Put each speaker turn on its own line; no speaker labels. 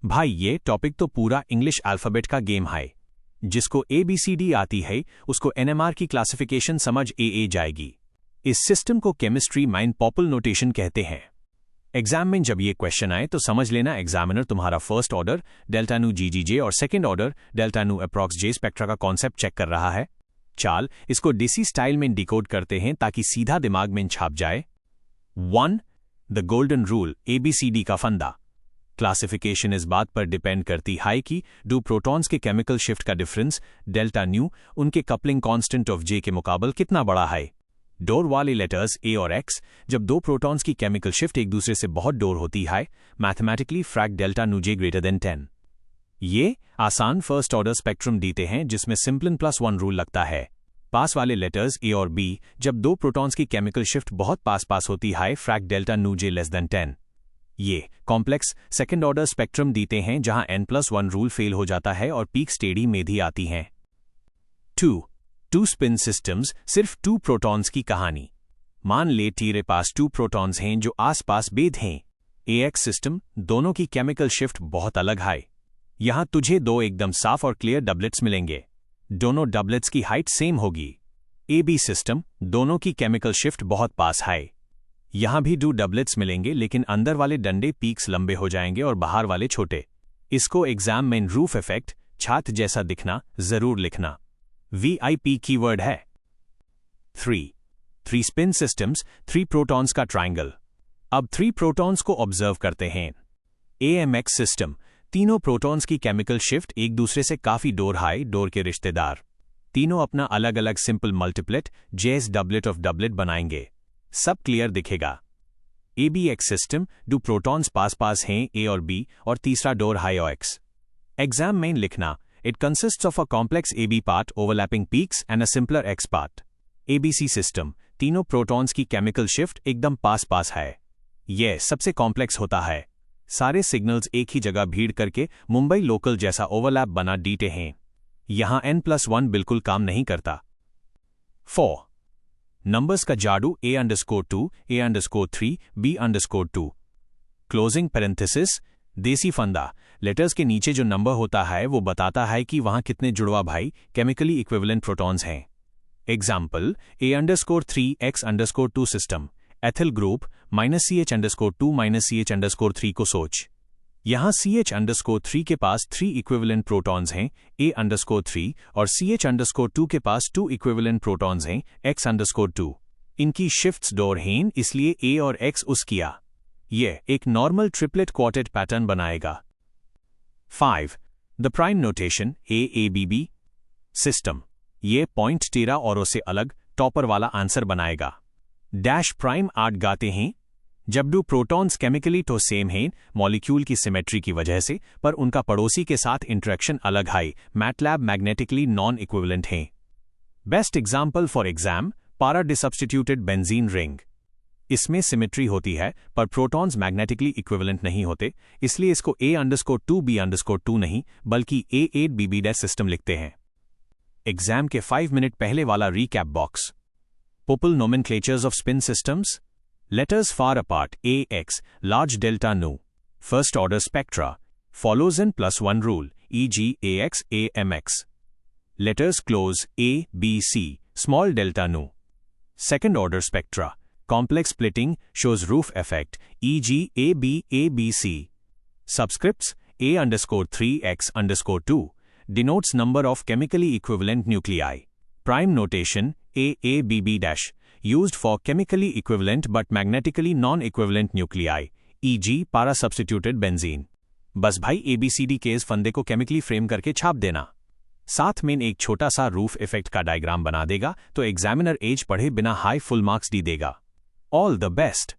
भाई ये टॉपिक तो पूरा इंग्लिश अल्फ़ाबेट का गेम है। जिसको ABCD आती है उसको NMR की क्लासिफिकेशन समझ AA जाएगी। इस सिस्टम को केमिस्ट्री माइन पॉपुल नोटेशन कहते हैं। एग्जाम में जब ये क्वेश्चन आए तो समझ लेना एग्जामिनर तुम्हारा फर्स्ट ऑर्डर डेल्टा नू GGJ और सेकेंड ऑर्डर डेल्टा नू अप्रॉक्स J स्पेक्ट्रा का कॉन्सेप्ट चेक कर रहा है। चाल इसको DC स्टाइल में डिकोड करते हैं ताकि सीधा दिमाग में छाप जाए। 1. द गोल्डन रूल ABCD का फंदा। क्लासिफिकेशन इस बात पर डिपेंड करती है कि दो प्रोटॉन्स के केमिकल शिफ्ट का डिफरेंस डेल्टा न्यू उनके कपलिंग कांस्टेंट ऑफ J के मुकाबले कितना बड़ा है। डोर वाले लेटर्स A और X जब दो प्रोटॉन्स की केमिकल शिफ्ट एक दूसरे से बहुत डोर होती है, मैथमेटिकली फ्रैक डेल्टा नू J ग्रेटर देन 10। ये आसान फर्स्ट ऑर्डर स्पेक्ट्रम देते हैं जिसमें सिंपलन +1 रूल लगता है। पास वाले लेटर्स A और B जब दो प्रोटॉन्स की केमिकल शिफ्ट बहुत पास होती है, फ्रैक डेल्टा नू J लेस देन 10। ये कॉम्प्लेक्स सेकेंड ऑर्डर स्पेक्ट्रम देते हैं जहां N+1 रूल फेल हो जाता है और पीक स्टेडी में भी आती हैं। 2 स्पिन सिस्टम्स सिर्फ 2 प्रोटॉन्स की कहानी। मान ले तेरे पास 2 प्रोटॉन्स हैं जो आसपास बेद हैं। AX सिस्टम दोनों की केमिकल शिफ्ट बहुत अलग है। यहां तुझे 2 एकदम साफ और क्लियर डबलेट्स मिलेंगे। दोनों डबलेट्स की हाइट सेम होगी। AB सिस्टम दोनों की केमिकल शिफ्ट बहुत पास है। यहां भी 2 डबलेट्स मिलेंगे लेकिन अंदर वाले डंडे पीक्स लंबे हो जाएंगे और बाहर वाले छोटे। इसको एग्जाम में रूफ इफेक्ट छात जैसा दिखना जरूर लिखना। VIP कीवर्ड है। 3 स्पिन सिस्टम्स 3 प्रोटॉन्स का ट्राइंगल। अब 3 प्रोटॉन्स को ऑब्जर्व करते हैं। AMX सिस्टम तीनों प्रोटॉन्स की केमिकल शिफ्ट एक दूसरे से काफी डोर हाई डोर के रिश्तेदार। तीनों अपना अलग अलग simple multiplet J's doublet of doublet बनाएंगे। सब क्लियर दिखेगा। ABX सिस्टम 2 प्रोटॉन्स पास हैं A और B और तीसरा डोर हाई OX। एग्जाम में लिखना it consists of a complex AB part overlapping peaks and a simpler X part. ABC system तीनों प्रोटॉन्स की केमिकल शिफ्ट एकदम पास है। यह सबसे कॉम्प्लेक्स होता है। सारे सिग्नल्स एक ही जगह भीड़ करके मुंबई लोकल जैसा ओवरलैप बना डीटे हैं। यहां N+1 बिल्कुल काम नहीं करता। 4 नंबर्स का जादू A_2 A_3 B_2। Closing parenthesis देसी फंदा। लेटर्स के नीचे जो नंबर होता है वो बताता है कि वहां कितने जुड़वा भाई केमिकली इक्विवेलेंट प्रोटॉन्स हैं। Example A_3 X_2 system ethyl group -CH_2 -CH_3 को सोच। यहां CH_3 के पास 3 इक्विवेलेंट प्रोटॉन्स हैं A_3 और CH_2 के पास 2 इक्विवेलेंट प्रोटॉन्स हैं X_2। इनकी शिफ्ट्स डोर हैं इसलिए A और X उस किया। यह एक नॉर्मल ट्रिपलेट क्वार्टेट पैटर्न बनाएगा। 5 the prime notation AABB system ये पॉइंट 13 औरों से अलग टॉपर वाला आंसर बनाएगा। डैश प्राइम 8 गाते हैं जब 2 प्रोटॉन्स केमिकली तो सेम हैं मॉलिक्यूल की सिमेट्री की वजह से, पर उनका पड़ोसी के साथ इंटरेक्शन अलग है। मैटलैब मैग्नेटिकली नॉन इक्विवेलेंट हैं। बेस्ट एग्जाम्पल फॉर एग्जाम पारा डिसब्स्टिट्यूटेड बेंजीन रिंग। इसमें सिमेट्री होती है पर प्रोटॉन्स मैग्नेटिकली इक्विवेलेंट नहीं होते, इसलिए इसको A_2 B_2 नहीं बल्कि A8BB सिस्टम लिखते हैं। एग्जाम के 5 मिनट पहले वाला recap box. Popular nomenclatures of spin systems. Letters far apart AX, large delta nu. First order spectra. Follows N+1 rule, e.g. AX, AMX. Letters close A, B, C, small delta nu. Second order spectra. Complex splitting shows roof effect, e.g. AB, ABC. Subscripts A_3 X_2 denotes number of chemically equivalent nuclei. Prime notation AABB-. Used for chemically equivalent but magnetically non-equivalent nuclei, e.g. para-substituted benzene. बस भाई ABCD के इस फंदे को chemically frame करके छाप देना। साथ में एक छोटा सा रूफ इफेक्ट का डायग्राम बना देगा तो एग्जामिनर एज पढ़े बिना हाई फुल मार्क्स दी देगा। All the best.